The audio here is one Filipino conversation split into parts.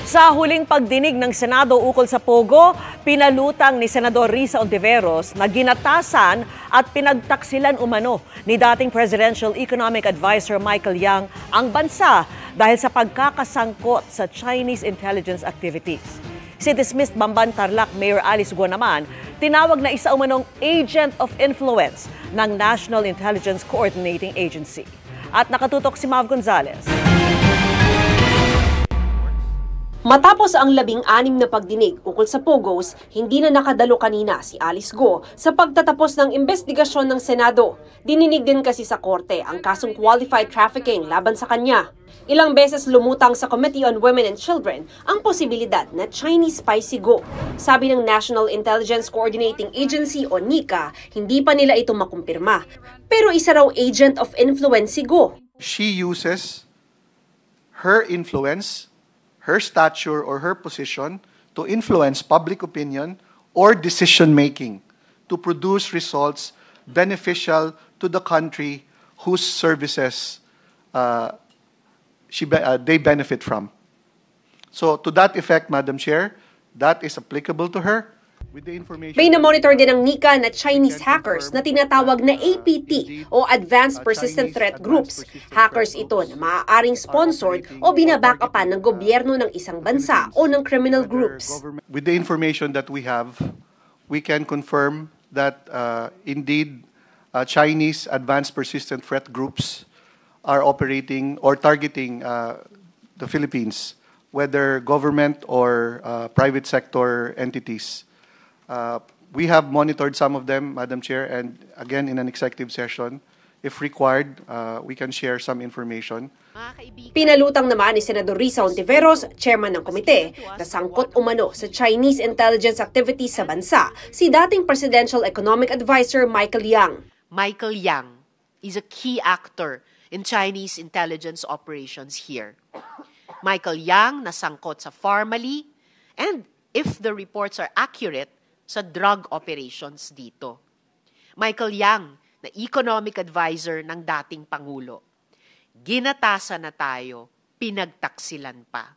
Sa huling pagdinig ng Senado ukol sa Pogo, pinalutang ni Senador Risa Ontiveros na ginatasan at pinagtaksilan umano ni dating Presidential Economic Advisor Michael Yang ang bansa dahil sa pagkakasangkot sa Chinese intelligence activities. Si dismissed Bamban Tarlac Mayor Alice Guo naman, tinawag na isa umanong agent of influence ng National Intelligence Coordinating Agency. At nakatutok si Mav Gonzalez. Matapos ang 16 na pagdinig ukol sa Pogos, hindi na nakadalo kanina si Alice Guo sa pagtatapos ng investigasyon ng Senado. Dininig din kasi sa korte ang kasong qualified trafficking laban sa kanya. Ilang beses lumutang sa Committee on Women and Children ang posibilidad na Chinese spy si Guo. Sabi ng National Intelligence Coordinating Agency o NICA, hindi pa nila ito makumpirma. Pero isa raw agent of influence si Guo. She uses her influence, her stature or her position to influence public opinion or decision-making to produce results beneficial to the country whose services they benefit from. So to that effect, Madam Chair, that is applicable to her. May na-monitor din ng NICA na Chinese hackers na tinatawag na APT o Advanced Persistent Threat Groups. Hackers ito na maaaring sponsored o binabackupan ng gobyerno ng isang bansa o ng criminal groups. With the information that we have, we can confirm that indeed Chinese Advanced Persistent Threat Groups are operating or targeting the Philippines, whether government or private sector entities. We have monitored some of them, Madam Chair, and again in an executive session, if required, we can share some information. Pinalutang naman ni Senador Risa Ontiveros, chairman ng komite, na sangkot umano sa Chinese intelligence activities sa bansa, si dating Presidential Economic Advisor Michael Yang. Michael Yang is a key actor in Chinese intelligence operations here. Michael Yang nasangkot sa Pharmally, and if the reports are accurate, sa drug operations dito. Michael Yang, na economic advisor ng dating Pangulo. Ginatasan na tayo, pinagtaksilan pa.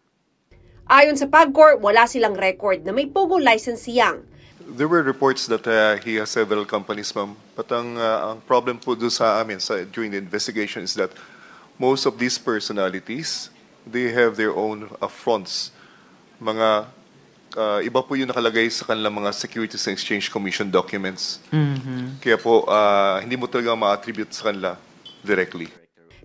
Ayon sa PAGCOR, wala silang record na may Pogo license si Yang. There were reports that he has several companies, ma'am. But ang problem po doon sa amin during the investigation is that most of these personalities, they have their own fronts. Mga iba po yung nakalagay sa kanilang mga Securities and Exchange Commission documents. Kaya po, hindi mo talaga ma-attribute sa kanila directly.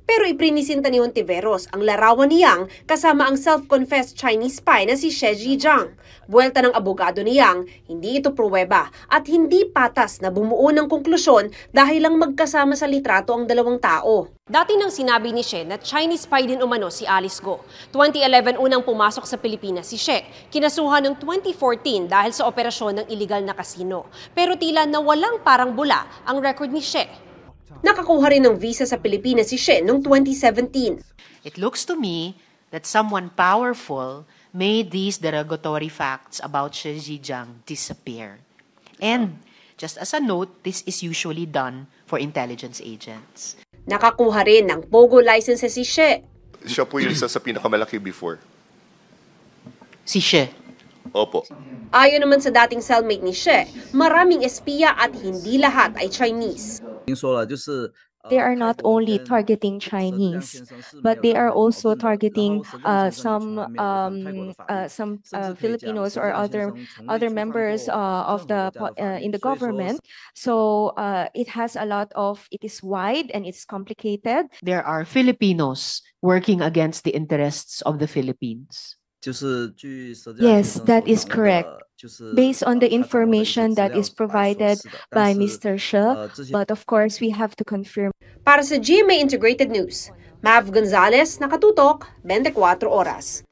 Pero iprinisinta ni Ontiveros ang larawan ni Yang kasama ang self-confessed Chinese spy na si She Zhijiang. Buwelta ng abogado ni Yang, hindi ito pruweba at hindi patas na bumuo ng konklusyon dahil lang magkasama sa litrato ang dalawang tao. Dati nang sinabi ni She na Chinese spy din umano si Alice Guo. 2011 unang pumasok sa Pilipinas si She. Kinasuhan ng 2014 dahil sa operasyon ng illegal na kasino. Pero tila nawalang parang bula ang record ni She. Nakakuha rin ng visa sa Pilipinas si She noong 2017. It looks to me that someone powerful made these derogatory facts about She Zhijiang disappear. And just as a note, this is usually done for intelligence agents. Nakakuha rin ng Pogo licenses si She. Siya po yung isa sa pinakamalaki before. Si She? Opo. Ayon naman sa dating cellmate ni She, maraming espiya at hindi lahat ay Chinese. They are not only targeting Chinese, but they are also targeting some Filipinos or other members of the in the government. So it is wide and it's complicated. There are Filipinos working against the interests of the Philippines. Yes, that is correct. Based on the information that is provided by Mr. She, but of course we have to confirm. Para sa GMA Integrated News, Mav Gonzalez, nakatutok, 24 oras.